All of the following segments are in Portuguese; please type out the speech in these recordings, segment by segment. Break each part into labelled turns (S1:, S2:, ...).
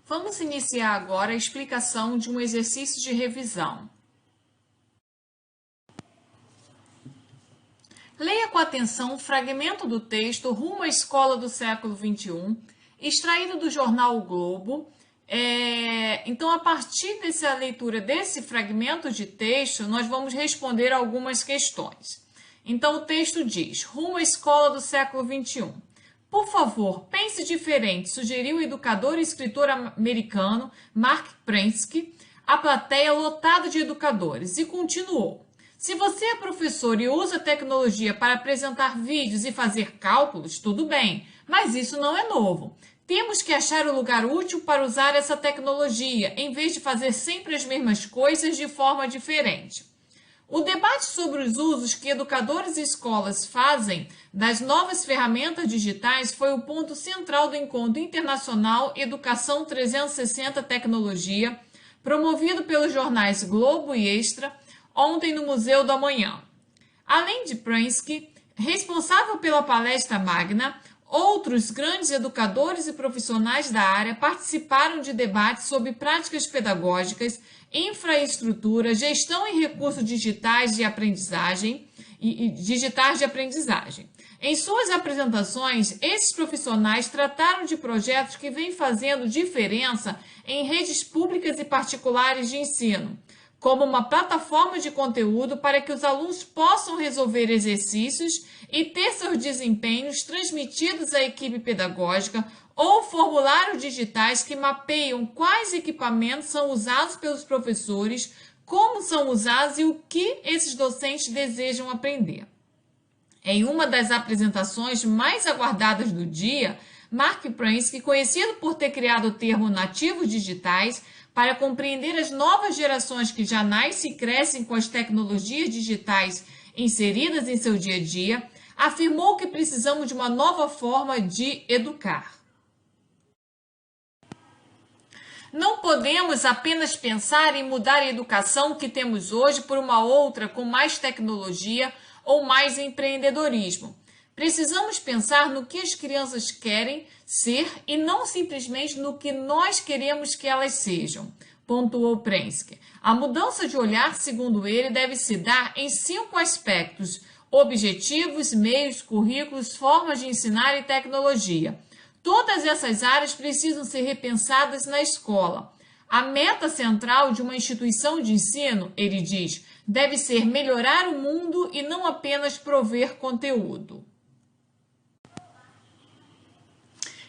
S1: Vamos iniciar agora a explicação de um exercício de revisão. Leia com atenção o fragmento do texto Rumo à Escola do Século XXI, extraído do jornal O Globo. Então, a partir dessa leitura desse fragmento de texto, nós vamos responder algumas questões. Então, o texto diz: Rumo à Escola do Século XXI. Por favor, pense diferente, sugeriu o educador e escritor americano Mark Prensky, a plateia lotada de educadores, e continuou. Se você é professor e usa tecnologia para apresentar vídeos e fazer cálculos, tudo bem, mas isso não é novo. Temos que achar o lugar útil para usar essa tecnologia, em vez de fazer sempre as mesmas coisas de forma diferente. O debate sobre os usos que educadores e escolas fazem das novas ferramentas digitais foi o ponto central do encontro internacional Educação 360 Tecnologia, promovido pelos jornais Globo e Extra, ontem no Museu do Amanhã. Além de Prensky, responsável pela palestra magna, outros grandes educadores e profissionais da área participaram de debates sobre práticas pedagógicas, infraestrutura, gestão e recursos digitais de aprendizagem Em suas apresentações, esses profissionais trataram de projetos que vêm fazendo diferença em redes públicas e particulares de ensino, como uma plataforma de conteúdo para que os alunos possam resolver exercícios e ter seus desempenhos transmitidos à equipe pedagógica, ou formulários digitais que mapeiam quais equipamentos são usados pelos professores, como são usados e o que esses docentes desejam aprender. Em uma das apresentações mais aguardadas do dia, Mark Prensky, conhecido por ter criado o termo nativos digitais, para compreender as novas gerações que já nascem e crescem com as tecnologias digitais inseridas em seu dia a dia, afirmou que precisamos de uma nova forma de educar. Não podemos apenas pensar em mudar a educação que temos hoje por uma outra com mais tecnologia ou mais empreendedorismo. Precisamos pensar no que as crianças querem ser e não simplesmente no que nós queremos que elas sejam, pontuou Prensky. A mudança de olhar, segundo ele, deve se dar em 5 aspectos: objetivos, meios, currículos, formas de ensinar e tecnologia. Todas essas áreas precisam ser repensadas na escola. A meta central de uma instituição de ensino, ele diz, deve ser melhorar o mundo e não apenas prover conteúdo.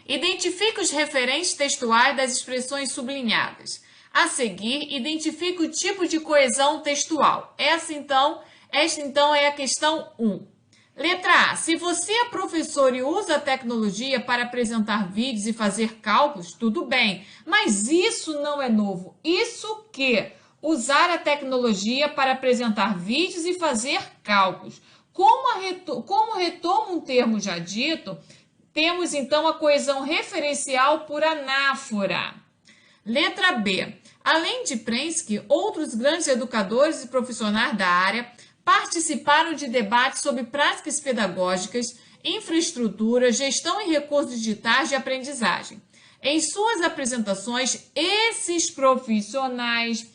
S1: Identifique os referentes textuais das expressões sublinhadas. A seguir, identifique o tipo de coesão textual. Esta então é a questão 1. Letra A. Se você é professor e usa a tecnologia para apresentar vídeos e fazer cálculos, tudo bem, mas isso não é novo. Isso que? Usar a tecnologia para apresentar vídeos e fazer cálculos. Como retoma um termo já dito, temos então a coesão referencial por anáfora. Letra B. Além de Prensky, outros grandes educadores e profissionais da área participaram de debates sobre práticas pedagógicas, infraestrutura, gestão e recursos digitais de aprendizagem. Em suas apresentações, esses profissionais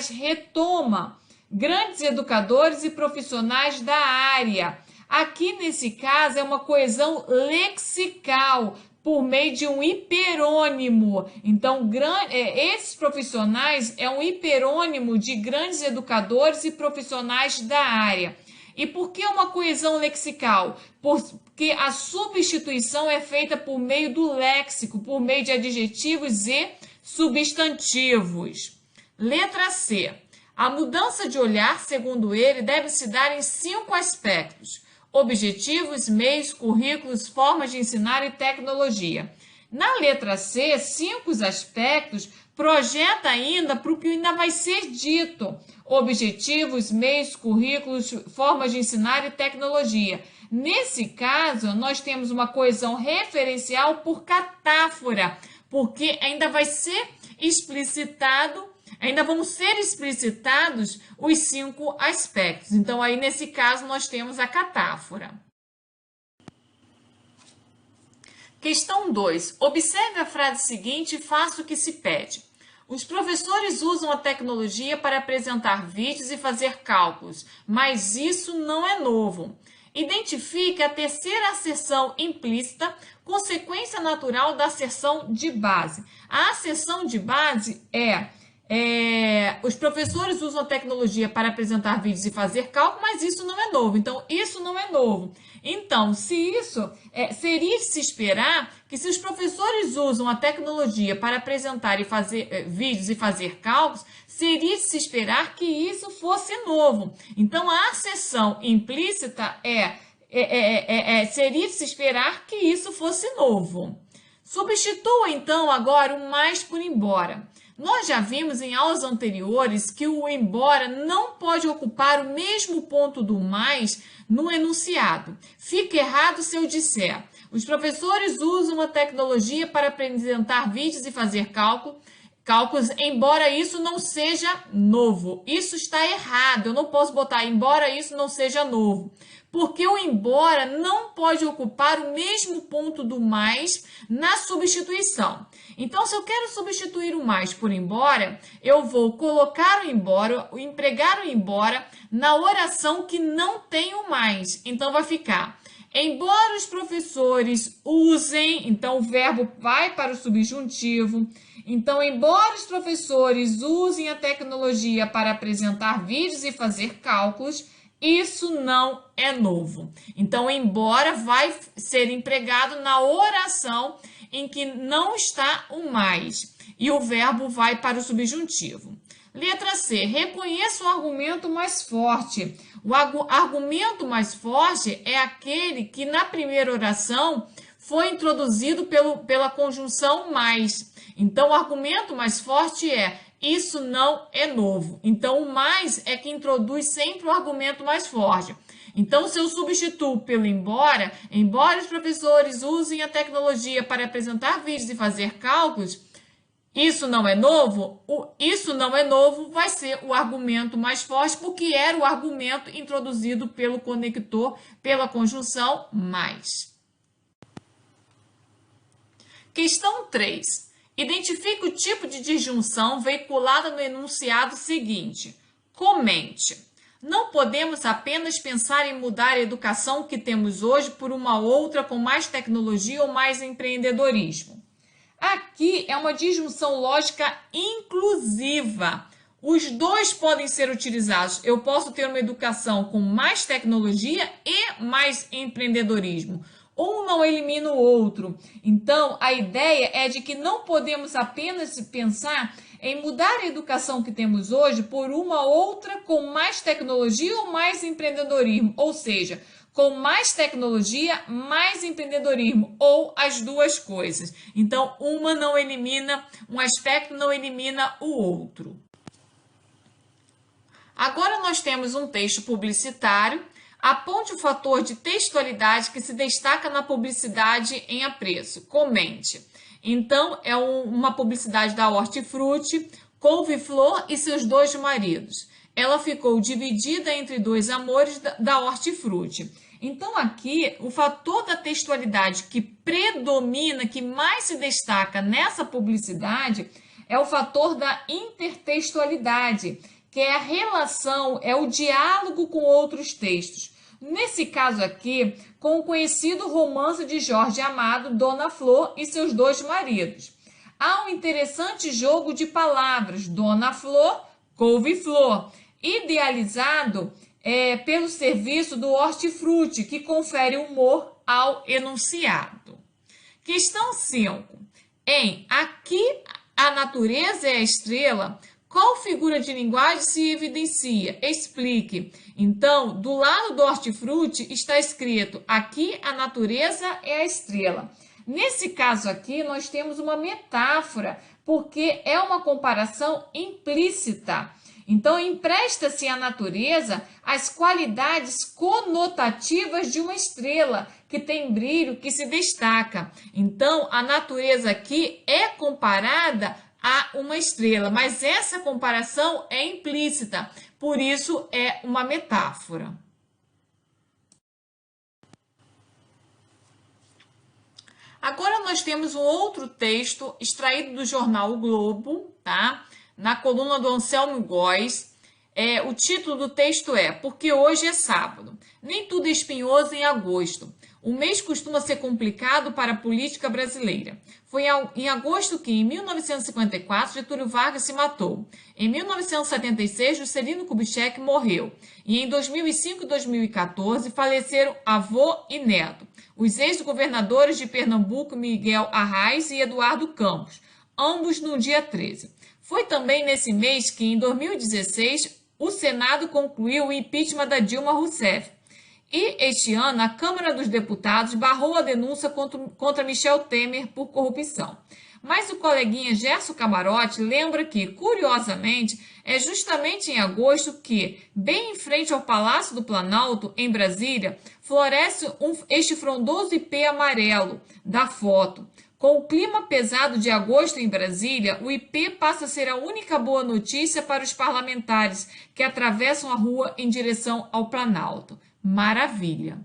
S1: retomam grandes educadores e profissionais da área. Aqui, nesse caso, é uma coesão lexical, por meio de um hiperônimo. Então, esses profissionais é um hiperônimo de grandes educadores e profissionais da área. E por que uma coesão lexical? Porque a substituição é feita por meio do léxico, por meio de adjetivos e substantivos. Letra C. A mudança de olhar, segundo ele, deve se dar em 5 aspectos: objetivos, meios, currículos, formas de ensinar e tecnologia. Na letra C, 5 aspectos projeta ainda para o que ainda vai ser dito: objetivos, meios, currículos, formas de ensinar e tecnologia. Nesse caso, nós temos uma coesão referencial por catáfora, porque ainda vai ser explicitado, ainda vão ser explicitados os 5 aspectos. Então, aí nesse caso, nós temos a catáfora. Questão 2. Observe a frase seguinte e faça o que se pede. Os professores usam a tecnologia para apresentar vídeos e fazer cálculos, mas isso não é novo. Identifique a terceira asserção implícita, consequência natural da asserção de base. A asserção de base os professores usam a tecnologia para apresentar vídeos e fazer cálculo, mas isso não é novo. Então, isso não é novo. Então, se isso seria de se esperar que se os professores usam a tecnologia para apresentar e fazer vídeos e fazer cálculos, seria de se esperar que isso fosse novo. Então, a asserção implícita seria de se esperar que isso fosse novo. Substitua, então, agora o mais por embora. Nós já vimos em aulas anteriores que o embora não pode ocupar o mesmo ponto do mais no enunciado. Fica errado se eu disser: os professores usam a tecnologia para apresentar vídeos e fazer cálculos, embora isso não seja novo. Isso está errado. Eu não posso botar embora isso não seja novo. Porque o embora não pode ocupar o mesmo ponto do mais na substituição. Então, se eu quero substituir o mais por embora, eu vou colocar o embora, empregar o embora na oração que não tem o mais. Então, vai ficar: embora os professores usem, então o verbo vai para o subjuntivo. Então, embora os professores usem a tecnologia para apresentar vídeos e fazer cálculos, isso não é novo. Então, embora vai ser empregado na oração em que não está o mais. E o verbo vai para o subjuntivo. Letra C. Reconheça o argumento mais forte. O argumento mais forte é aquele que na primeira oração foi introduzido pela conjunção mais. Então, o argumento mais forte é: isso não é novo. Então, o mais é que introduz sempre o argumento mais forte. Então, se eu substituo pelo embora os professores usem a tecnologia para apresentar vídeos e fazer cálculos, isso não é novo? Isso não é novo vai ser o argumento mais forte, porque era o argumento introduzido pelo conector, pela conjunção mais. Questão 3. Identifique o tipo de disjunção veiculada no enunciado seguinte. Comente. Não podemos apenas pensar em mudar a educação que temos hoje por uma outra com mais tecnologia ou mais empreendedorismo. Aqui é uma disjunção lógica inclusiva. Os dois podem ser utilizados. Eu posso ter uma educação com mais tecnologia e mais empreendedorismo. Um não elimina o outro. Então, a ideia é de que não podemos apenas pensar em mudar a educação que temos hoje por uma outra com mais tecnologia ou mais empreendedorismo. Ou seja, com mais tecnologia, mais empreendedorismo, ou as duas coisas. Então, um aspecto não elimina o outro. Agora nós temos um texto publicitário. Aponte o fator de textualidade que se destaca na publicidade em apreço. Comente. Então, é uma publicidade da Hortifruti, Couve-Flor e seus dois maridos. Ela ficou dividida entre dois amores da Hortifruti. Então, aqui, o fator da textualidade que predomina, que mais se destaca nessa publicidade, é o fator da intertextualidade, que é a relação, é o diálogo com outros textos. Nesse caso aqui, com o conhecido romance de Jorge Amado, Dona Flor e seus dois maridos. Há um interessante jogo de palavras, Dona Flor, Couve-Flor, idealizado pelo serviço do Hortifruti, que confere humor ao enunciado. Questão 5. Aqui a natureza é a estrela, qual figura de linguagem se evidencia? Explique. Então, do lado do Hortifruti está escrito: aqui a natureza é a estrela. Nesse caso aqui, nós temos uma metáfora, porque é uma comparação implícita. Então, empresta-se à natureza as qualidades conotativas de uma estrela, que tem brilho, que se destaca. Então, a natureza aqui é comparada a uma estrela, mas essa comparação é implícita, por isso é uma metáfora. Agora nós temos um outro texto extraído do jornal O Globo, tá? Na coluna do Anselmo Góes. O título do texto é Porque hoje é sábado. Nem tudo é espinhoso em agosto. O mês costuma ser complicado para a política brasileira. Foi em agosto que, em 1954, Getúlio Vargas se matou. Em 1976, Juscelino Kubitschek morreu. E em 2005 e 2014, faleceram avô e neto, os ex-governadores de Pernambuco, Miguel Arraes e Eduardo Campos, ambos no dia 13. Foi também nesse mês que, em 2016, o Senado concluiu o impeachment da Dilma Rousseff. E, este ano, a Câmara dos Deputados barrou a denúncia contra Michel Temer por corrupção. Mas o coleguinha Gerson Camarote lembra que, curiosamente, é justamente em agosto que, bem em frente ao Palácio do Planalto, em Brasília, floresce este frondoso ipê amarelo da foto. Com o clima pesado de agosto em Brasília, o ipê passa a ser a única boa notícia para os parlamentares que atravessam a rua em direção ao Planalto. Maravilha!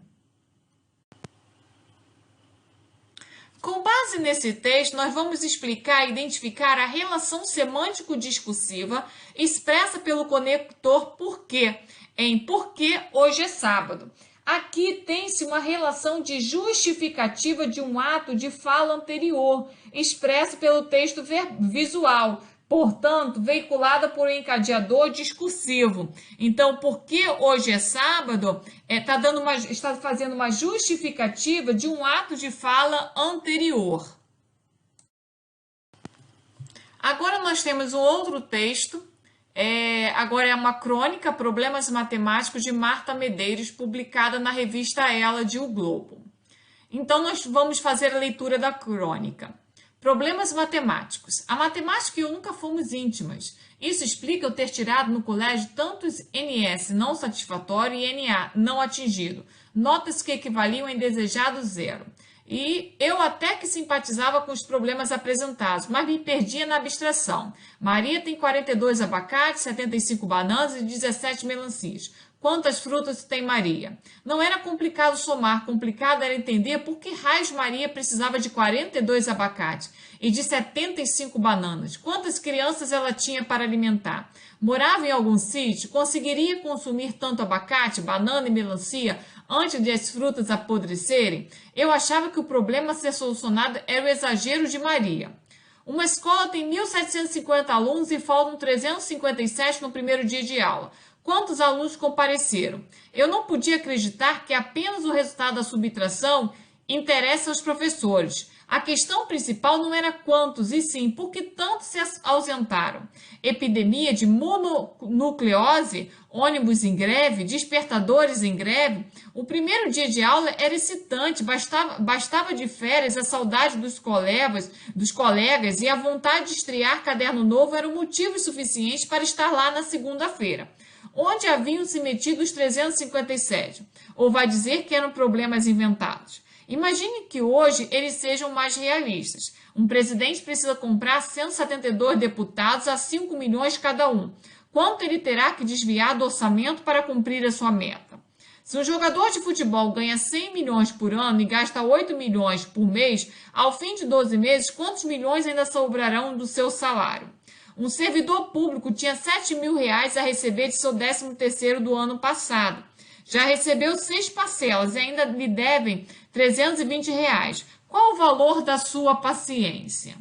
S1: Com base nesse texto, nós vamos explicar e identificar a relação semântico-discursiva expressa pelo conector porque, em porque hoje é sábado. Aqui tem-se uma relação de justificativa de um ato de fala anterior, expresso pelo texto visual, portanto, veiculada por um encadeador discursivo. Então, porque hoje é sábado, está fazendo uma justificativa de um ato de fala anterior. Agora nós temos um outro texto. Agora é uma crônica, Problemas Matemáticos, de Marta Medeiros, publicada na revista Ela, de O Globo. Então, nós vamos fazer a leitura da crônica. Problemas matemáticos. A matemática e eu nunca fomos íntimas. Isso explica eu ter tirado no colégio tantos NS não satisfatório e NA não atingido, notas que equivaliam a indesejado zero. E eu até que simpatizava com os problemas apresentados, mas me perdia na abstração. Maria tem 42 abacates, 75 bananas e 17 melancias. Quantas frutas tem Maria? Não era complicado somar, complicado era entender por que raios Maria precisava de 42 abacates e de 75 bananas. Quantas crianças ela tinha para alimentar? Morava em algum sítio? Conseguiria consumir tanto abacate, banana e melancia antes de as frutas apodrecerem? Eu achava que o problema a ser solucionado era o exagero de Maria. Uma escola tem 1.750 alunos e faltam 357 no primeiro dia de aula. Quantos alunos compareceram? Eu não podia acreditar que apenas o resultado da subtração interessa aos professores. A questão principal não era quantos, e sim por que tantos se ausentaram. Epidemia de mononucleose, ônibus em greve, despertadores em greve. O primeiro dia de aula era excitante, bastava de férias a saudade dos colegas e a vontade de estrear caderno novo eram motivos suficientes para estar lá na segunda-feira. Onde haviam se metido os 357? Ou vai dizer que eram problemas inventados? Imagine que hoje eles sejam mais realistas. Um presidente precisa comprar 172 deputados a 5 milhões cada um. Quanto ele terá que desviar do orçamento para cumprir a sua meta? Se um jogador de futebol ganha 100 milhões por ano e gasta 8 milhões por mês, ao fim de 12 meses, quantos milhões ainda sobrarão do seu salário? Um servidor público tinha R$7.000 a receber de seu 13º do ano passado. Já recebeu 6 parcelas e ainda lhe devem R$320. Qual o valor da sua paciência?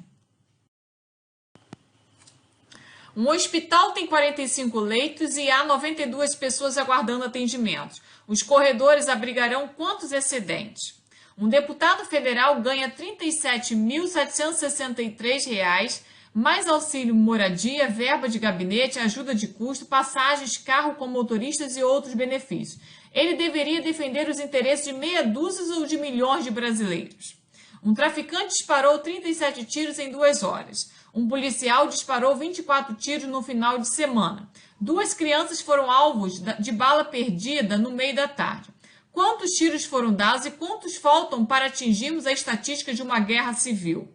S1: Um hospital tem 45 leitos e há 92 pessoas aguardando atendimento. Os corredores abrigarão quantos excedentes? Um deputado federal ganha R$37.763, mais auxílio moradia, verba de gabinete, ajuda de custo, passagens, carro com motoristas e outros benefícios. Ele deveria defender os interesses de meia dúzia ou de milhões de brasileiros. Um traficante disparou 37 tiros em 2 horas. Um policial disparou 24 tiros no final de semana. 2 crianças foram alvos de bala perdida no meio da tarde. Quantos tiros foram dados e quantos faltam para atingirmos a estatística de uma guerra civil?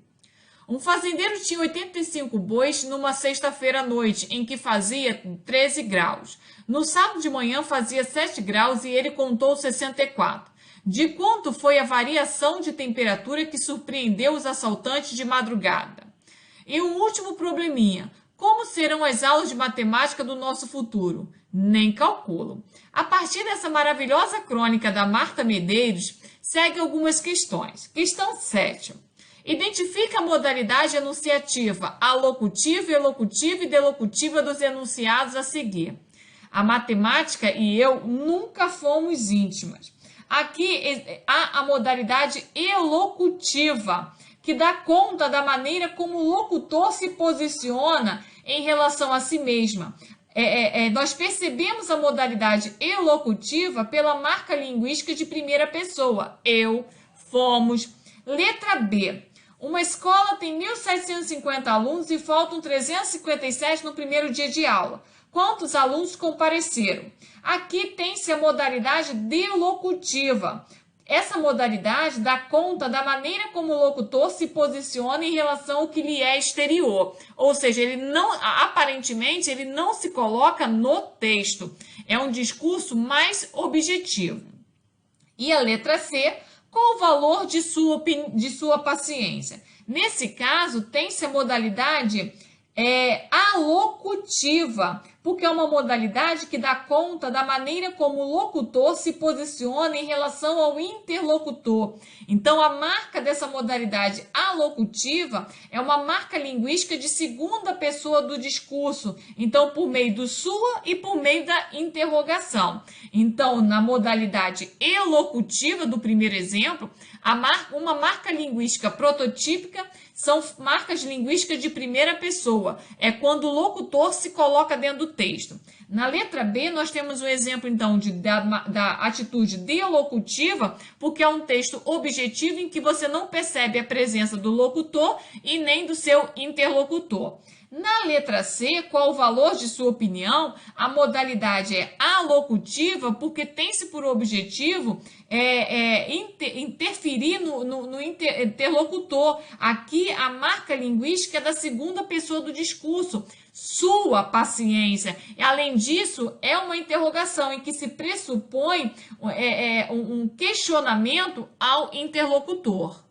S1: Um fazendeiro tinha 85 bois numa sexta-feira à noite, em que fazia 13 graus. No sábado de manhã fazia 7 graus e ele contou 64. De quanto foi a variação de temperatura que surpreendeu os assaltantes de madrugada? E um último probleminha. Como serão as aulas de matemática do nosso futuro? Nem calculo. A partir dessa maravilhosa crônica da Marta Medeiros, segue algumas questões. Questão 7. Identifica a modalidade enunciativa alocutiva, elocutiva e delocutiva dos enunciados a seguir. A matemática e eu nunca fomos íntimas. Aqui há a modalidade elocutiva, que dá conta da maneira como o locutor se posiciona em relação a si mesma. Nós percebemos a modalidade elocutiva pela marca linguística de primeira pessoa. Eu, fomos. Letra B. Uma escola tem 1.750 alunos e faltam 357 no primeiro dia de aula. Quantos alunos compareceram? Aqui tem-se a modalidade delocutiva. Essa modalidade dá conta da maneira como o locutor se posiciona em relação ao que lhe é exterior. Ou seja, aparentemente, ele não se coloca no texto. É um discurso mais objetivo. E a letra C, qual o valor de sua paciência? Nesse caso, tem-se a modalidade alocutiva, porque é uma modalidade que dá conta da maneira como o locutor se posiciona em relação ao interlocutor. Então, a marca dessa modalidade alocutiva é uma marca linguística de segunda pessoa do discurso, então por meio do sua e por meio da interrogação. Então, na modalidade elocutiva do primeiro exemplo, uma marca linguística prototípica são marcas linguísticas de primeira pessoa. É quando o locutor se coloca dentro do texto. Na letra B, nós temos um exemplo, então, da atitude delocutiva, porque é um texto objetivo em que você não percebe a presença do locutor e nem do seu interlocutor. Na letra C, qual o valor de sua opinião? A modalidade é alocutiva, porque tem-se por objetivo interferir no interlocutor. Aqui, a marca linguística é da segunda pessoa do discurso. Sua paciência. Além disso, é uma interrogação em que se pressupõe um questionamento ao interlocutor.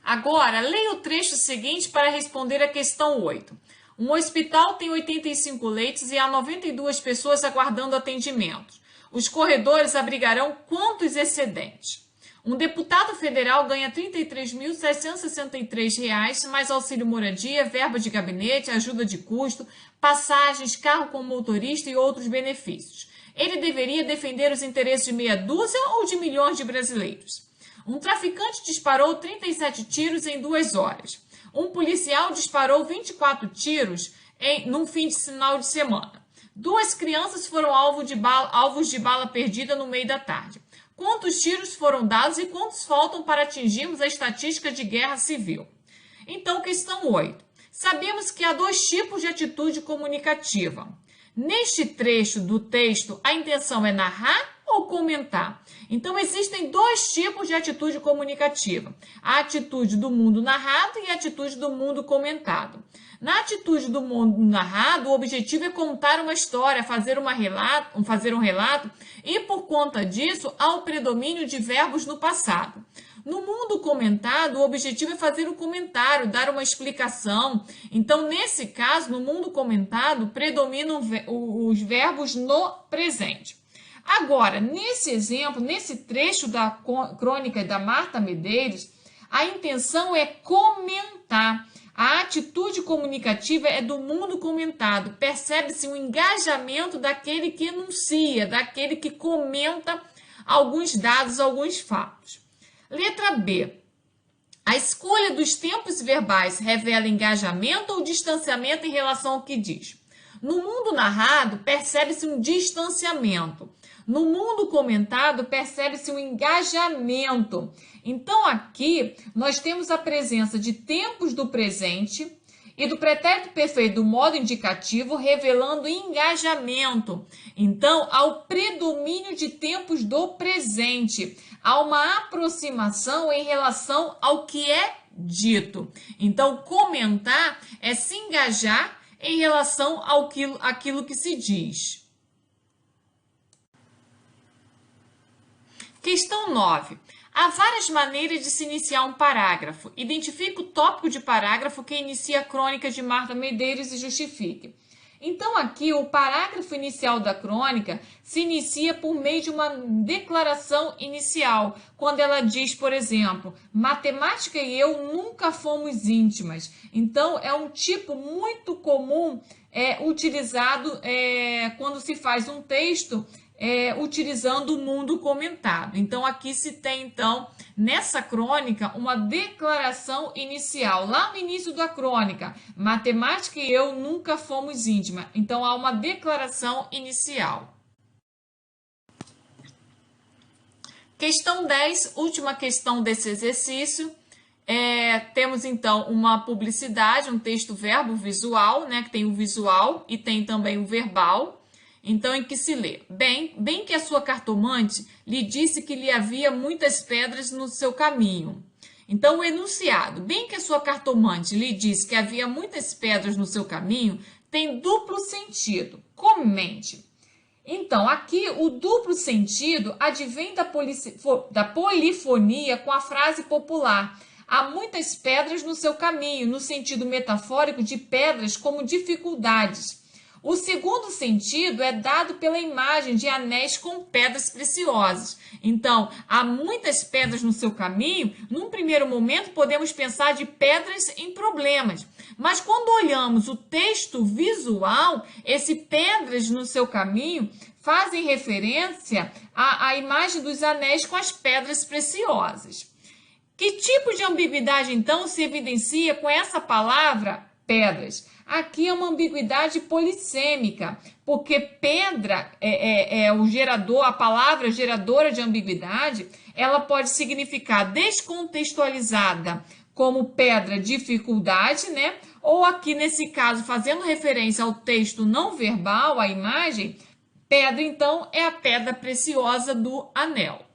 S1: Agora, leia o trecho seguinte para responder a questão 8. Um hospital tem 85 leitos e há 92 pessoas aguardando atendimento. Os corredores abrigarão quantos excedentes? Um deputado federal ganha R$ 33.663, mais auxílio moradia, verba de gabinete, ajuda de custo, passagens, carro com motorista e outros benefícios. Ele deveria defender os interesses de meia dúzia ou de milhões de brasileiros? Um traficante disparou 37 tiros em 2 horas. Um policial disparou 24 tiros num fim de final de semana. 2 crianças foram alvos de bala perdida no meio da tarde. Quantos tiros foram dados e quantos faltam para atingirmos a estatística de guerra civil? Então, questão 8. Sabemos que há 2 tipos de atitude comunicativa. Neste trecho do texto, a intenção é narrar ou comentar? Então, existem 2 tipos de atitude comunicativa. A atitude do mundo narrado e a atitude do mundo comentado. Na atitude do mundo narrado, o objetivo é contar uma história, fazer um relato, e por conta disso, há o predomínio de verbos no passado. No mundo comentado, o objetivo é fazer um comentário, dar uma explicação. Então, nesse caso, no mundo comentado, predominam os verbos no presente. Agora, nesse exemplo, nesse trecho da crônica da Marta Medeiros, a intenção é comentar. A atitude comunicativa é do mundo comentado. Percebe-se um engajamento daquele que enuncia, daquele que comenta alguns dados, alguns fatos. Letra B. A escolha dos tempos verbais revela engajamento ou distanciamento em relação ao que diz? No mundo narrado, percebe-se um distanciamento. No mundo comentado, percebe-se um engajamento. Então, aqui, nós temos a presença de tempos do presente e do pretérito perfeito do modo indicativo, revelando engajamento. Então, há o predomínio de tempos do presente. Há uma aproximação em relação ao que é dito. Então, comentar é se engajar em relação àquilo que se diz. Questão 9. Há várias maneiras de se iniciar um parágrafo. Identifique o tópico de parágrafo que inicia a crônica de Marta Medeiros e justifique. Então, aqui, o parágrafo inicial da crônica se inicia por meio de uma declaração inicial, quando ela diz, por exemplo, matemática e eu nunca fomos íntimas. Então, é um tipo muito comum utilizado quando se faz um texto utilizando o mundo comentado. Então, aqui se tem, então, nessa crônica, uma declaração inicial. Lá no início da crônica, matemática e eu nunca fomos íntimas. Então, há uma declaração inicial. Questão 10, última questão desse exercício. Temos, então, uma publicidade, um texto verbo visual, né, que tem o visual e tem também o verbal. Então, em que se lê? Bem que a sua cartomante lhe disse que lhe havia muitas pedras no seu caminho. Então, o enunciado, bem que a sua cartomante lhe disse que havia muitas pedras no seu caminho, tem duplo sentido. Comente. Então, aqui o duplo sentido advém da polifonia com a frase popular. Há muitas pedras no seu caminho, no sentido metafórico de pedras como dificuldades. O segundo sentido é dado pela imagem de anéis com pedras preciosas. Então, há muitas pedras no seu caminho. Num primeiro momento, podemos pensar de pedras em problemas. Mas quando olhamos o texto visual, esse pedras no seu caminho fazem referência à imagem dos anéis com as pedras preciosas. Que tipo de ambiguidade, então, se evidencia com essa palavra pedras? Aqui é uma ambiguidade polissêmica, porque pedra é o gerador, a palavra geradora de ambiguidade, ela pode significar descontextualizada como pedra, dificuldade, né? Ou aqui nesse caso, fazendo referência ao texto não verbal, à imagem, pedra então é a pedra preciosa do anel.